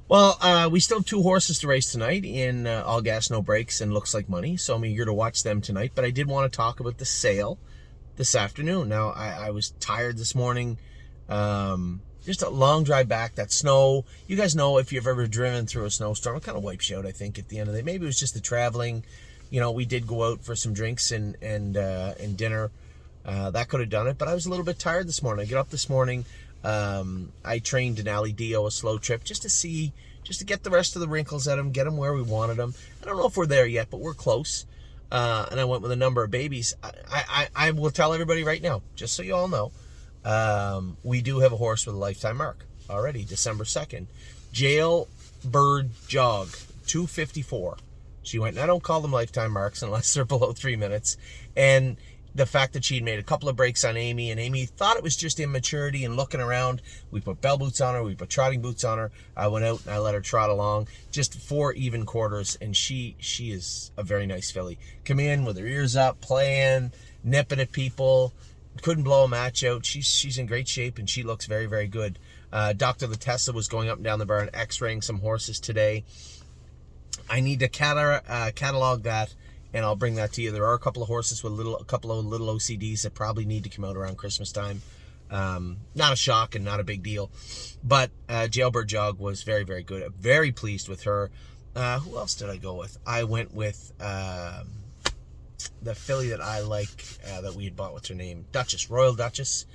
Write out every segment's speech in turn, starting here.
Well, we still have two horses to race tonight in All Gas No Brakes and Looks Like Money, so I'm eager to watch them tonight. But I did want to talk about the sale this afternoon. Now, I was tired this morning. Just a long drive back. That snow, you guys know if you've ever driven through a snowstorm, it kind of wipes you out, I think, at the end of the day. Maybe it was just the traveling. You know, we did go out for some drinks and dinner. That could have done it, but I was a little bit tired this morning. I get up this morning. I trained Denali Dio a slow trip just to get the rest of the wrinkles at him, get him where we wanted him. I don't know if we're there yet, but we're close. And I went with a number of babies. I will tell everybody right now, just so you all know, we do have a horse with a lifetime mark already, December 2nd. Jailbird Jog, 254. She went, and I don't call them lifetime marks unless they're below 3 minutes. And the fact that she'd made a couple of breaks on Amy, and Amy thought it was just immaturity and looking around. We put bell boots on her, we put trotting boots on her. I went out and I let her trot along, just 4 even quarters, and she is a very nice filly. Come in with her ears up, playing, nipping at people, couldn't blow a match out. She's in great shape, and she looks very, very good. Dr. Latessa was going up and down the barn, x-raying some horses today. I need to catalog that, and I'll bring that to you. There are a couple of horses with a couple of little OCDs that probably need to come out around Christmas time. Not a shock and not a big deal, but Jailbird Jog was very, very good. I'm very pleased with her. Who else did I go with? I went with the filly that I like that we had bought. What's her name? Duchess, Royal Duchess.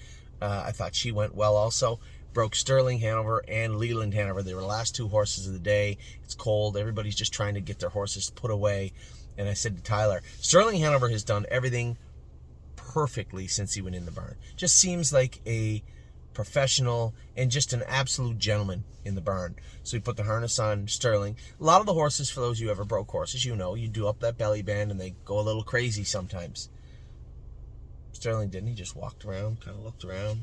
I thought she went well also. Broke Sterling Hanover and Leland Hanover. They were the last 2 horses of the day. It's cold. Everybody's just trying to get their horses put away. And I said to Tyler, Sterling Hanover has done everything perfectly since he went in the barn. Just seems like a professional and just an absolute gentleman in the barn. So we put the harness on Sterling. A lot of the horses, for those of you who ever broke horses, you know, you do up that belly band and they go a little crazy sometimes. Sterling didn't. He just walked around, kind of looked around.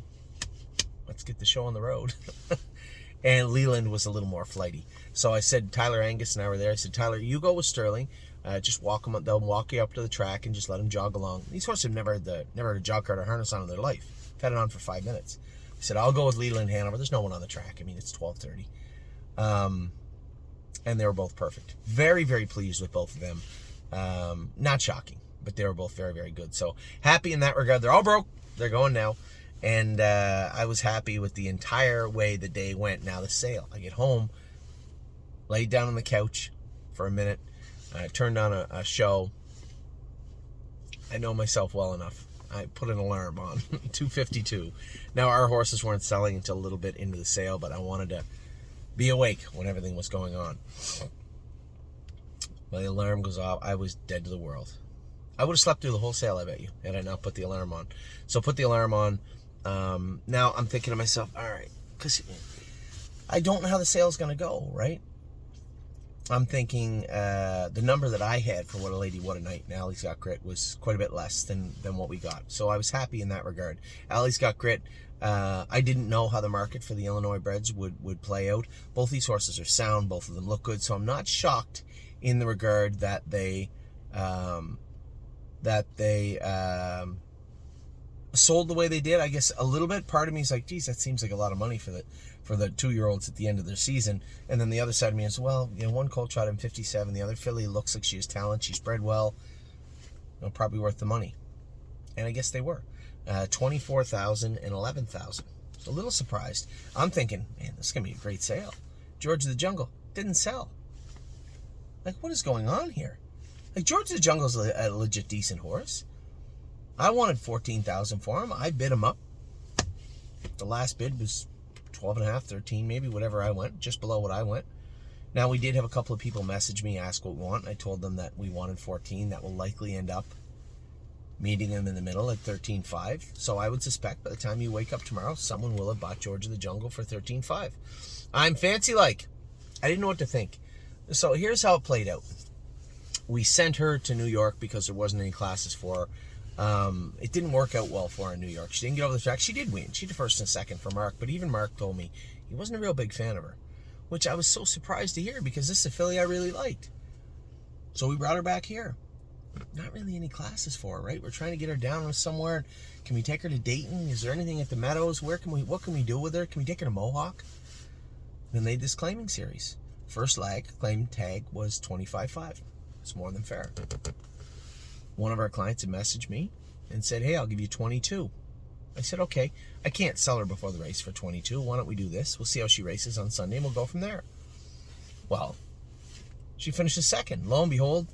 Let's get the show on the road. And Leland was a little more flighty. So I said, Tyler Angus and I were there. I said, Tyler, you go with Sterling. Just walk them. They'll walk you up to the track and just let them jog along. These horses have never had a jog cart or harness on in their life. I've had it on for 5 minutes. I said, I'll go with Leland Hanover. There's no one on the track. I mean, it's 12:30. And they were both perfect. Very, very pleased with both of them. Not shocking, but they were both very, very good. So happy in that regard. They're all broke. They're going now. And I was happy with the entire way the day went. Now the sale. I get home, laid down on the couch for a minute. I turned on a show. I know myself well enough. I put an alarm on, 2:52. Now, our horses weren't selling until a little bit into the sale, but I wanted to be awake when everything was going on. My alarm goes off. I was dead to the world. I would have slept through the whole sale, I bet you, had I not put the alarm on. So put the alarm on. Now I'm thinking to myself, all right, because I don't know how the sale's going to go, right? I'm thinking the number that I had for What a Lady, What a Night and Allie's Got Grit was quite a bit less than what we got. So I was happy in that regard. Allie's Got Grit, I didn't know how the market for the Illinois breds would play out. Both these horses are sound. Both of them look good. So I'm not shocked in the regard that they sold the way they did. I guess a little bit. Part of me is like, geez, that seems like a lot of money for the 2-year-olds at the end of their season. And then the other side of me is, well, you know, one colt trot in 57. The other filly looks like she has talent. She's bred well. You know, probably worth the money. And I guess they were. 24,000 and 11,000. So a little surprised. I'm thinking, man, this is going to be a great sale. George of the Jungle didn't sell. Like, what is going on here? Like, George of the Jungle's a legit decent horse. I wanted 14,000 for him. I bid him up. The last bid was 12.5, 13, maybe, whatever I went, just below what I went. Now, we did have a couple of people message me, ask what we want, and I told them that we wanted 14. That will likely end up meeting them in the middle at 13.5. So I would suspect by the time you wake up tomorrow, someone will have bought George of the Jungle for 13.5. I'm fancy-like. I didn't know what to think. So here's how it played out. We sent her to New York because there wasn't any classes for her. It didn't work out well for her in New York. She didn't get over the track. She did win. She did first and second for Mark, but even Mark told me he wasn't a real big fan of her, which I was so surprised to hear because this is a filly I really liked. So we brought her back here. Not really any classes for her, right? We're trying to get her down somewhere. Can we take her to Dayton? Is there anything at the Meadows? What can we do with her? Can we take her to Mohawk? Then they did this claiming series. First leg, claim tag was 25.5. It's more than fair. One of our clients had messaged me and said, hey, I'll give you 22. I said, okay, I can't sell her before the race for 22. Why don't we do this? We'll see how she races on Sunday and we'll go from there. Well, she finishes second. Lo and behold,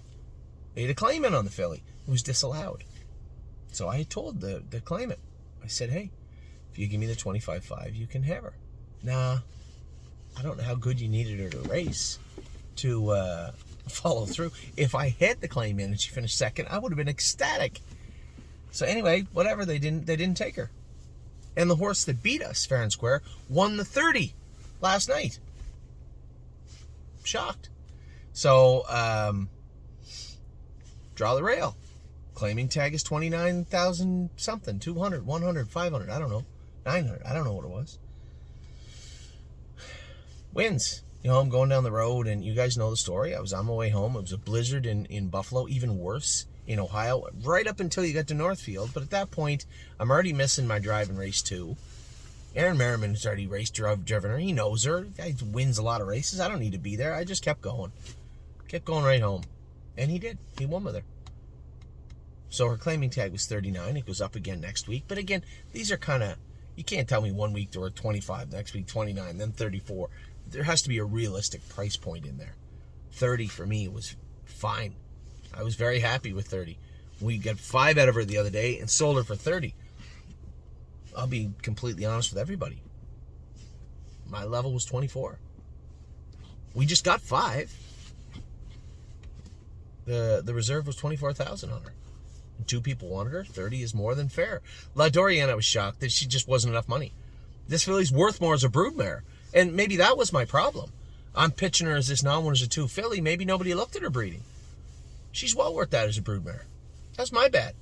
they had a claimant on the filly who was disallowed. So I had told the claimant, I said, hey, if you give me the 25.5, you can have her. Nah, I don't know how good you needed her to race to follow through. If I had the claimant and she finished second, I would have been ecstatic. So anyway, whatever, they didn't take her. And the horse that beat us, fair and square, won the 30 last night. Shocked. So, draw the rail. Claiming tag is 29,000 something, 200, 100, 500, I don't know, 900, I don't know what it was. Wins. You know, I'm going down the road, and you guys know the story. I was on my way home. It was a blizzard in Buffalo, even worse in Ohio, right up until you got to Northfield. But at that point, I'm already missing my drive in race 2. Aaron Merriman has already driven her. He knows her. The guy wins a lot of races. I don't need to be there. I just kept going. Kept going right home. And he did. He won with her. So her claiming tag was 39. It goes up again next week. But again, these are kind of, you can't tell me 1 week they were 25, next week 29, then 34. There has to be a realistic price point in there. 30 for me was fine. I was very happy with 30. We got 5 out of her the other day and sold her for 30. I'll be completely honest with everybody. My level was 24. We just got 5. The reserve was 24,000 on her. 2 people wanted her. 30 is more than fair. La Doriana was shocked that she just wasn't enough money. This filly's worth more as a broodmare. And maybe that was my problem. I'm pitching her as this non-winner as a 2 filly. Maybe nobody looked at her breeding. She's well worth that as a broodmare. That's my bad.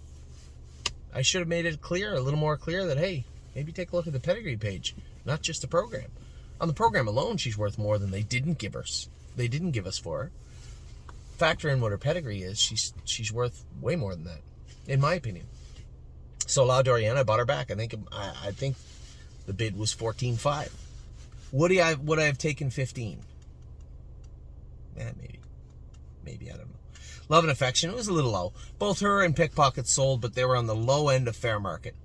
I should have made it clear, a little more clear, that, hey, maybe take a look at the pedigree page, not just the program. On the program alone, she's worth more than they didn't give us. They didn't give us for her. Factor in what her pedigree is, she's worth way more than that, in my opinion. So La Doriana, I bought her back. I think the bid was 14.5. Would I have taken 15? Maybe, I don't know. Love and Affection, it was a little low. Both her and Pickpocket sold, but they were on the low end of fair market.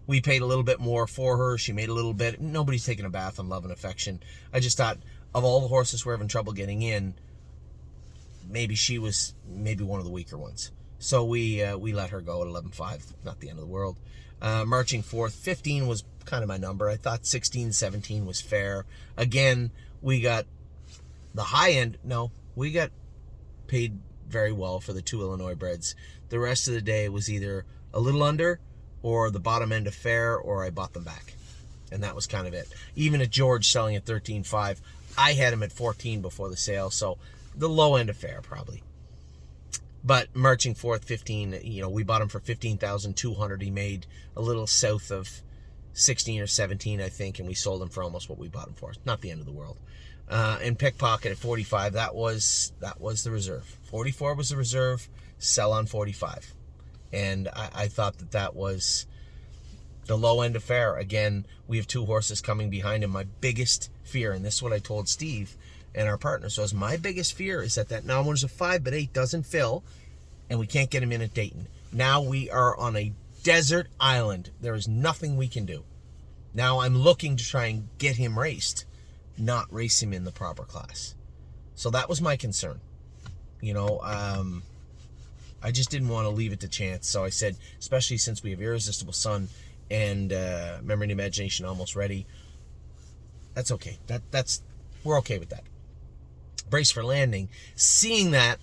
We paid a little bit more for her. She made a little bit. Nobody's taking a bath on Love and Affection. I just thought, of all the horses we're having trouble getting in, maybe she was one of the weaker ones. So we let her go at 11.5. Not the end of the world. Marching Forth, 15 was kind of my number. I thought 16, 17 was fair. Again, we got the high end. No, we got paid very well for the 2 Illinois breds. The rest of the day was either a little under or the bottom end of fair, or I bought them back. And that was kind of it. Even at George selling at 13.5, I had him at 14 before the sale, so the low end of fair probably. But Marching Forth, 15, we bought him for 15,200. He made a little south of 16 or 17, I think, and we sold him for almost what we bought him for. Not the end of the world. And Pickpocket at 45, that was the reserve. 44 was the reserve, sell on 45. And I thought that was the low end of fair. Again, we have 2 horses coming behind him. My biggest fear, and this is what I told Steve and our partners, was my biggest fear is that non-winner's a 5-8 doesn't fill, and we can't get him in at Dayton. Now we are on a desert island. There is nothing we can do. Now I'm looking to try and get him raced, not race him in the proper class. So that was my concern. I just didn't want to leave it to chance. So I said, especially since we have Irresistible Sun and Memory and Imagination almost ready, that's okay. We're okay with that. Brace for Landing, seeing that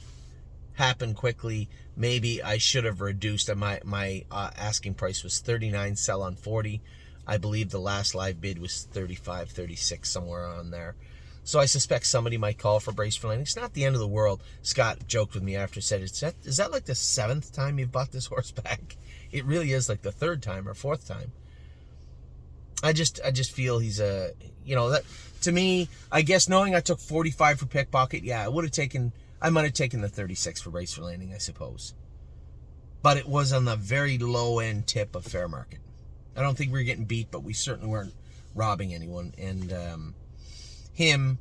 happen quickly, maybe I should have reduced. My asking price was 39, sell on 40. I believe the last live bid was 35, 36, somewhere on there. So I suspect somebody might call for Brace for Landing. It's not the end of the world. Scott joked with me after, said, is that like the 7th time you've bought this horse back? It really is like the 3rd time or 4th time. I just feel he's that to me, I guess knowing I took 45 for Pickpocket, yeah, I might have taken the 36 for Brace for Landing, I suppose. But it was on the very low end tip of fair market. I don't think we were getting beat, but we certainly weren't robbing anyone. And him,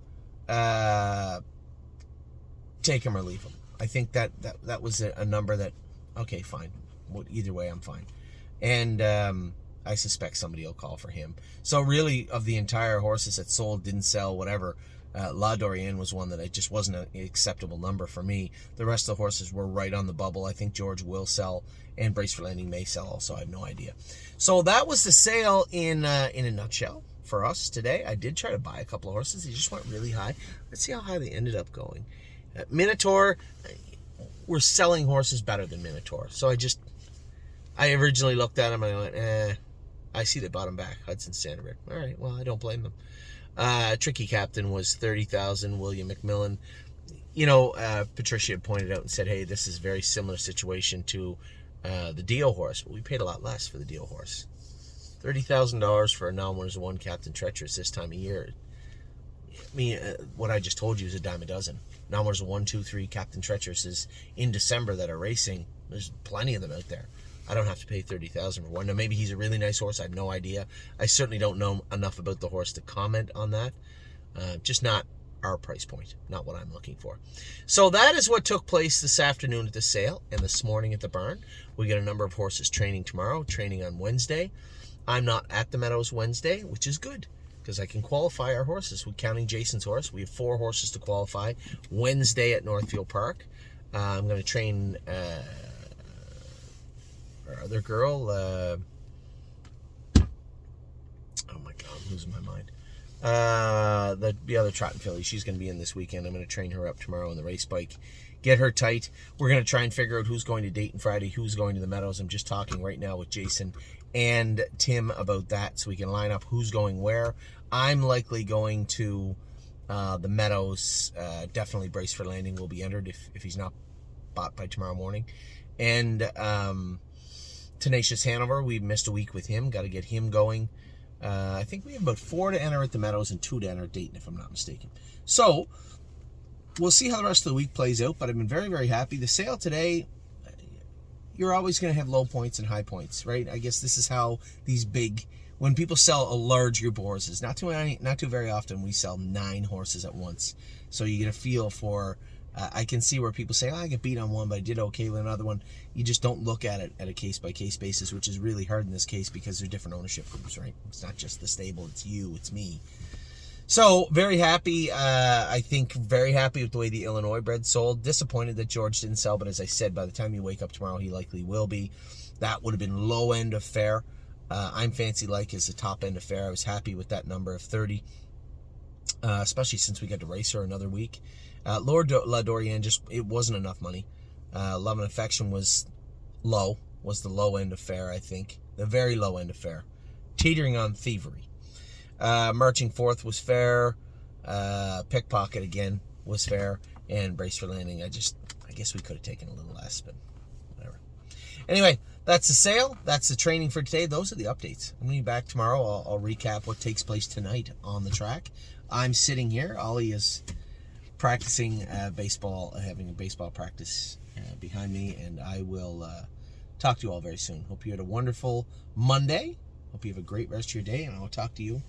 take him or leave him. I think that was a number that, okay, fine. Either way, I'm fine. And I suspect somebody will call for him. So really, of the entire horses that sold, didn't sell, whatever, La Dorienne was one that it just wasn't an acceptable number for me. The rest of the horses were right on the bubble. I think George will sell, and Brace for Landing may sell also. I have no idea. So that was the sale in a nutshell for us today. I did try to buy a couple of horses. They just went really high. Let's see how high they ended up going. Minotaur, we're selling horses better than Minotaur. So I originally looked at them and I went, I see they bought him back. Hudson Standard. All right, well, I don't blame them. Tricky Captain was $30,000. William McMillan. Patricia had pointed out and said, hey, this is a very similar situation to the Dio horse, but we paid a lot less for the Dio horse. $30,000 for a non-winners one Captain Treacherous this time of year. I mean, what I just told you is a dime a dozen. Non-winners 1, 2, 3 Captain Treacherous is in December that are racing. There's plenty of them out there. I don't have to pay $30,000 for one. Now, maybe he's a really nice horse. I have no idea. I certainly don't know enough about the horse to comment on that. Just not our price point, not what I'm looking for. So that is what took place this afternoon at the sale and this morning at the barn. We got a number of horses training tomorrow, training on Wednesday. I'm not at the Meadows Wednesday, which is good because I can qualify our horses. We're counting Jason's horse. We have 4 horses to qualify Wednesday at Northfield Park. I'm going to train our other girl. Oh my God, I'm losing my mind. The other trot and filly, she's going to be in this weekend. I'm going to train her up tomorrow on the race bike, get her tight. We're going to try and figure out who's going to Dayton Friday, who's going to the Meadows. I'm just talking right now with Jason and Tim about that so we can line up who's going where. I'm likely going to the Meadows. Definitely Brace for Landing will be entered if he's not bought by tomorrow morning. And Tenacious Hanover, we missed a week with him. Got to get him going. I think we have about 4 to enter at the Meadows and 2 to enter at Dayton, if I'm not mistaken. So, we'll see how the rest of the week plays out, but I've been very, very happy. The sale today, you're always going to have low points and high points, right? I guess this is how these big, when people sell a large group of horses, not too very often we sell 9 horses at once. So you get a feel for, I can see where people say, I get beat on one, but I did okay with another one. You just don't look at it at a case-by-case basis, which is really hard in this case because they're different ownership groups, right? It's not just the stable, it's you, it's me. So, very happy. I think very happy with the way the Illinois bred sold. Disappointed that George didn't sell, but as I said, by the time you wake up tomorrow, he likely will be. That would have been low end of fair. I'm Fancy Like is the top end of fair. I was happy with that number of 30, especially since we got to race her another week. Lord La Dorienne, it wasn't enough money. Love and Affection was the low end of fair, I think. The very low end of fair. Teetering on Thievery. Marching Forth was fair. Pickpocket again was fair. And Brace for Landing, I guess we could have taken a little less, but whatever. Anyway, that's the sale. That's the training for today. Those are the updates. I'm going to be back tomorrow. I'll recap what takes place tonight on the track. I'm sitting here. Ollie is practicing baseball, having a baseball practice behind me, and I will talk to you all very soon. Hope you had a wonderful Monday. Hope you have a great rest of your day, and I will talk to you